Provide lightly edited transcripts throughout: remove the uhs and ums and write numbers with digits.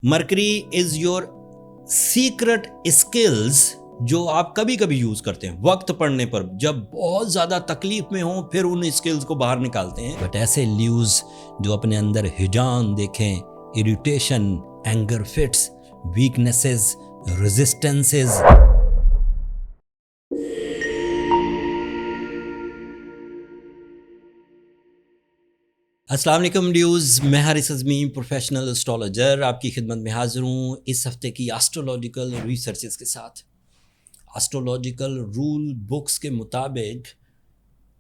Mercury is your secret skills जो आप कभी कभी यूज करते हैं वक्त पड़ने पर, जब बहुत ज्यादा तकलीफ में हो फिर उन स्किल्स को बाहर निकालते हैं। बट ऐसे ल्यूज जो अपने अंदर हिजान देखें, irritation, anger fits, weaknesses, resistances. अस्सलाम वालेकुम ड्यूज़, मैं हारिस अज़मी प्रोफेशनल एस्ट्रोलॉजर आपकी खिदमत में हाजिर हूँ इस हफ्ते की एस्ट्रोलॉजिकल रिसर्चेस के साथ। एस्ट्रोलॉजिकल रूल बुक्स के मुताबिक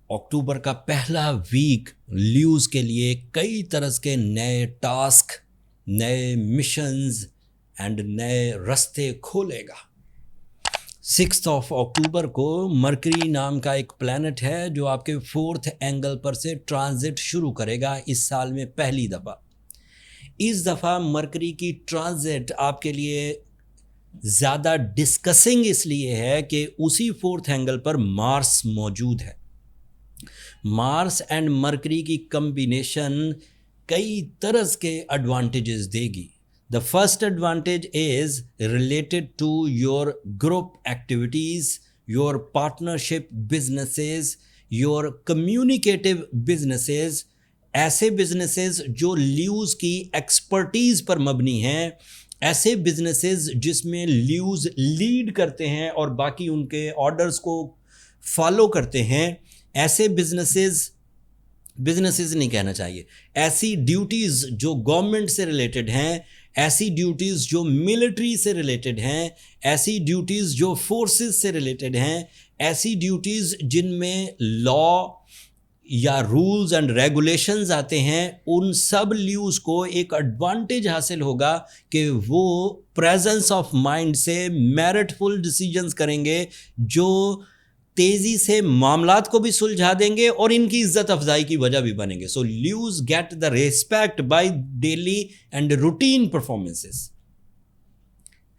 अक्टूबर का पहला वीक ल्यूज़ के लिए कई तरह के नए टास्क, नए मिशंस एंड नए रास्ते खोलेगा। 6 अक्टूबर को मरकरी नाम का एक प्लैनेट है जो आपके 4th एंगल पर से ट्रांजिट शुरू करेगा इस साल में पहली दफ़ा। इस दफ़ा मरकरी की ट्रांजिट आपके लिए ज़्यादा डिस्कसिंग इसलिए है कि उसी 4th एंगल पर मार्स मौजूद है। मार्स एंड मरकरी की कम्बिनेशन कई तरह के एडवांटेजेस देगी। The first advantage is related to your group activities, your partnership businesses, your communicative businesses, ऐसे businesses जो ल्यूज़ की एक्सपर्टीज़ पर मबनी हैं, ऐसे businesses जिसमें ल्यूज़ लीड करते हैं और बाकी उनके ऑर्डर्स को फॉलो करते हैं, ऐसे बिजनेसेस नहीं कहना चाहिए, ऐसी ड्यूटीज़ जो गवर्नमेंट से रिलेटेड हैं, ऐसी ड्यूटीज़ जो मिलिट्री से रिलेटेड हैं, ऐसी ड्यूटीज़ जो फोर्सेस से रिलेटेड हैं, ऐसी ड्यूटीज़ जिनमें लॉ या रूल्स एंड रेगुलेशंस आते हैं, उन सब ल्यूज़ को एक एडवांटेज हासिल होगा कि वो प्रेजेंस ऑफ माइंड से मेरिटफुल डिसीजंस करेंगे जो तेज़ी से मामलात को भी सुलझा देंगे और इनकी इज्जत अफजाई की वजह भी बनेंगे। So Leos get the respect by daily and routine performances.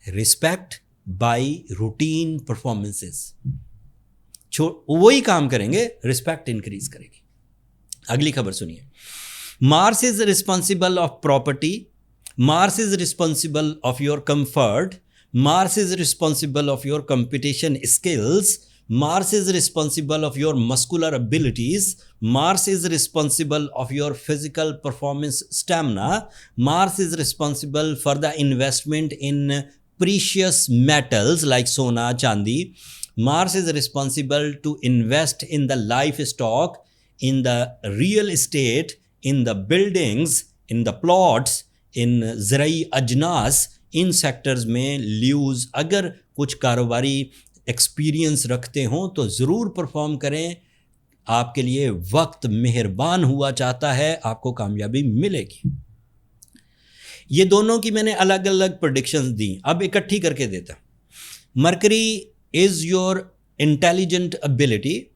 Respect by routine performances, वही काम करेंगे, रिस्पेक्ट इंक्रीज करेगी। अगली खबर सुनिए। Mars is responsible of property, Mars is responsible of your comfort, Mars is responsible of your competition skills, Mars is responsible of your muscular abilities, Mars is responsible of your physical performance stamina, Mars is responsible for the investment in precious metals like sona, chandi, Mars is responsible to invest in the livestock, in the real estate, in the buildings, in the plots, in ज़राई अजनास। इन sectors में Leos अगर कुछ कारोबारी experience रखते हों तो ज़रूर परफॉर्म करें। आपके लिए वक्त मेहरबान हुआ चाहता है, आपको कामयाबी मिलेगी। ये दोनों की मैंने अलग अलग प्रेडिक्शंस दी, अब इकट्ठी करके देता। Mercury is your intelligent ability,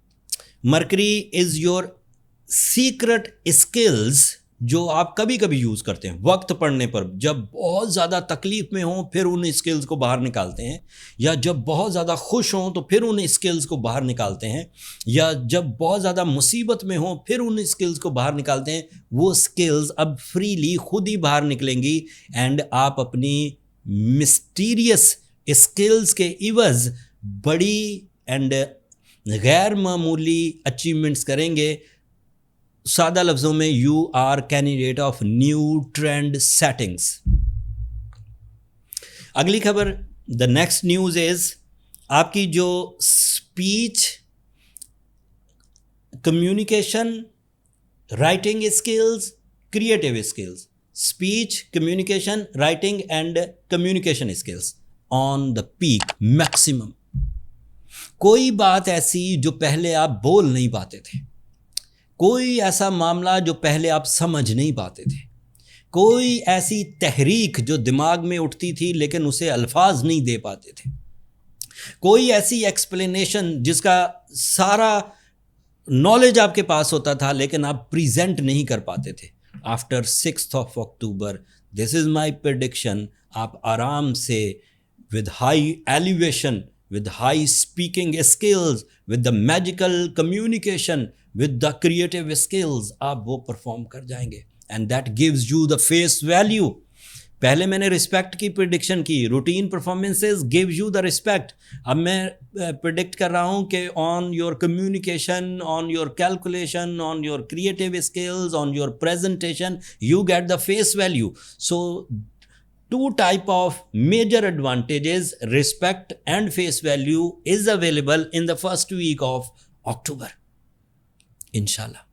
mercury is your secret skills जो आप कभी कभी यूज़ करते हैं वक्त पड़ने पर, जब बहुत ज़्यादा तकलीफ़ में हों फिर उन स्किल्स को बाहर निकालते हैं, या जब बहुत ज़्यादा खुश हों तो फिर उन स्किल्स को बाहर निकालते हैं, या जब बहुत ज़्यादा मुसीबत में हों फिर उन स्किल्स को बाहर निकालते हैं। वो स्किल्स अब फ्रीली खुद ही बाहर निकलेंगी एंड आप अपनी मिस्टीरियस स्किल्स के इवज़ बड़ी एंड गैर मामूली अचीवमेंट्स करेंगे। सादा लफ्ज़ों में you are candidate of new trend settings. अगली खबर, द नेक्स्ट न्यूज़ इज़ आपकी जो speech, communication, writing skills, creative skills, speech, communication, writing and communication skills on the peak maximum. कोई बात ऐसी जो पहले आप बोल नहीं पाते थे, कोई ऐसा मामला जो पहले आप समझ नहीं पाते थे, कोई ऐसी तहरीक जो दिमाग में उठती थी लेकिन उसे अल्फाज नहीं दे पाते थे, कोई ऐसी एक्सप्लेनेशन जिसका सारा नॉलेज आपके पास होता था लेकिन आप प्रेजेंट नहीं कर पाते थे। After 6 October, this is my prediction, आप आराम से with high elevation, with high speaking skills, with the magical communication, with the creative skills, आप वो परफॉर्म कर जाएंगे and that gives you the face value. पहले मैंने रिस्पेक्ट की प्रिडिक्शन की, routine performances give you the respect. अब मैं प्रिडिक्ट कर रहा हूँ कि on your communication, on your calculation, on your creative skills, on your presentation, you get the face value. So two type of major advantages, respect and face value, is available in the first week of October, inshallah।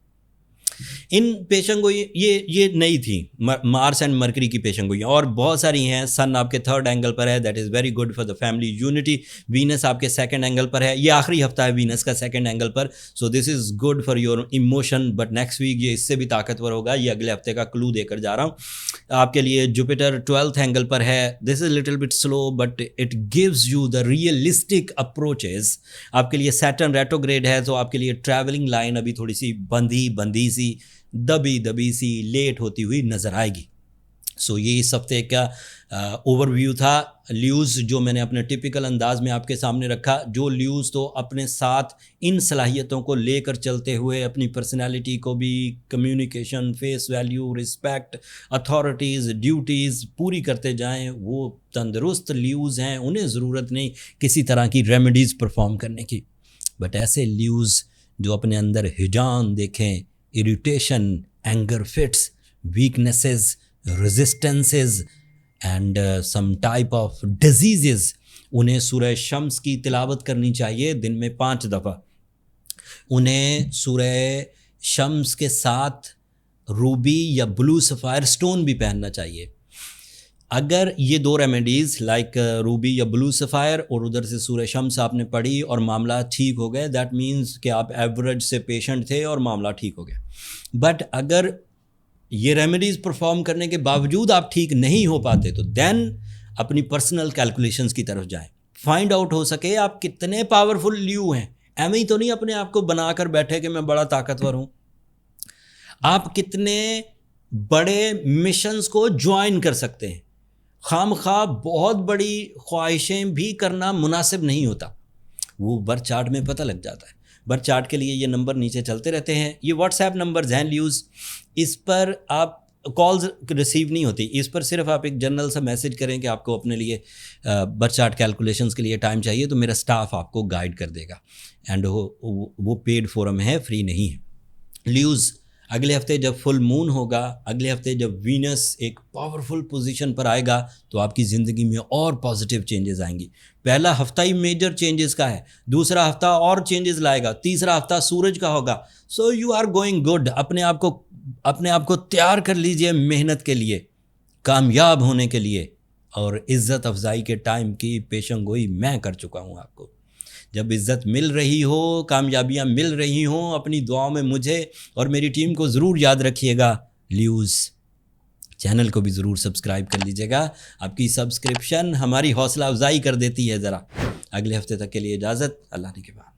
इन पेशंगोई ये नई थी, Mars and mercury की पेशंगोई, और बहुत सारी हैं। सन आपके third angle पर है, that is very good for the family unity. Venus आपके सेकंड एंगल पर है, ये आखिरी हफ्ता है वीनस का सेकंड एंगल पर, so this is good for your emotion. But next week ये इससे भी ताकतवर होगा, ये अगले हफ्ते का क्लू देकर जा रहा हूँ आपके लिए। जुपिटर 12th एंगल पर है, this is little bit slow but it gives you the realistic approaches. आपके लिए सैटर्न रेट्रोग्रेड है, तो आपके लिए ट्रैवलिंग लाइन अभी थोड़ी सी बंधी सी, दबी सी, लेट होती हुई नज़र आएगी। सो ये इस हफ्ते का ओवरव्यू था। ल्यूज़ जो मैंने अपने टिपिकल अंदाज में आपके सामने रखा, जो ल्यूज़ तो अपने साथ इन सलाहियतों को लेकर चलते हुए अपनी पर्सनालिटी को भी, communication, face value, respect, authorities, duties पूरी करते जाएं, वो तंदुरुस्त ल्यूज़ हैं। उन्हें ज़रूरत नहीं किसी तरह की रेमेडीज़ परफॉर्म करने की। बट ऐसे ल्यूज़ जो अपने अंदर हिजान देखें, irritation, anger fits, weaknesses, resistances and some type of disease, उन्हें सूरह शम्स की तिलावत करनी चाहिए दिन में 5 दफ़ा। उन्हें सूरह शम्स के साथ रूबी या ब्लू सफ़ायर स्टोन भी पहनना चाहिए। अगर ये 2 रेमेडीज़ लाइक रूबी या ब्लू सफ़ायर और उधर से सूरह शम्स आपने पढ़ी और मामला ठीक हो गए, दैट मीन्स कि आप एवरेज से पेशेंट थे और मामला ठीक हो गया। बट अगर ये रेमेडीज़ परफॉर्म करने के बावजूद आप ठीक नहीं हो पाते, तो देन अपनी पर्सनल कैलकुलेशंस की तरफ जाएं। फाइंड आउट हो सके आप कितने पावरफुल ल्यू हैं। एम ही तो नहीं अपने आप को बनाकर बैठे कि मैं बड़ा ताकतवर हूँ। आप कितने बड़े मिशंस को ज्वाइन कर सकते हैं। खामखा बहुत बड़ी ख्वाहिशें भी करना मुनासिब नहीं होता, वो बर्थ चार्ट में पता लग जाता है। बर्थ चार्ट के लिए ये नंबर नीचे चलते रहते हैं, ये व्हाट्सएप नंबर्स हैं ल्यूज़, इस पर आप कॉल्स रिसीव नहीं होती, इस पर सिर्फ आप एक जनरल सा मैसेज करें कि आपको अपने लिए बर्थ चार्ट कैलकुलेशंस के लिए टाइम चाहिए, तो मेरा स्टाफ आपको गाइड कर देगा। एंड वो पेड फोरम है, फ्री नहीं है। ल्यूज़ अगले हफ्ते जब फुल मून होगा, अगले हफ्ते जब वीनस एक पावरफुल पोजीशन पर आएगा, तो आपकी ज़िंदगी में और पॉजिटिव चेंजेस आएंगी। पहला हफ्ता ही मेजर चेंजेस का है, दूसरा हफ्ता और चेंजेस लाएगा, तीसरा हफ्ता सूरज का होगा। So you are going good. अपने आप को तैयार कर लीजिए मेहनत के लिए, कामयाब होने के लिए। और इज़्ज़त अफजाई के टाइम की पेशंगोई मैं कर चुका हूँ आपको। जब इज़्ज़त मिल रही हो, कामयाबियाँ मिल रही हों, अपनी दुआओं में मुझे और मेरी टीम को ज़रूर याद रखिएगा। ल्यूज़ चैनल को भी ज़रूर सब्सक्राइब कर लीजिएगा। आपकी सब्सक्रिप्शन हमारी हौसला अफजाई कर देती है ज़रा। अगले हफ्ते तक के लिए इजाज़त, अल्लाह ने के बाद।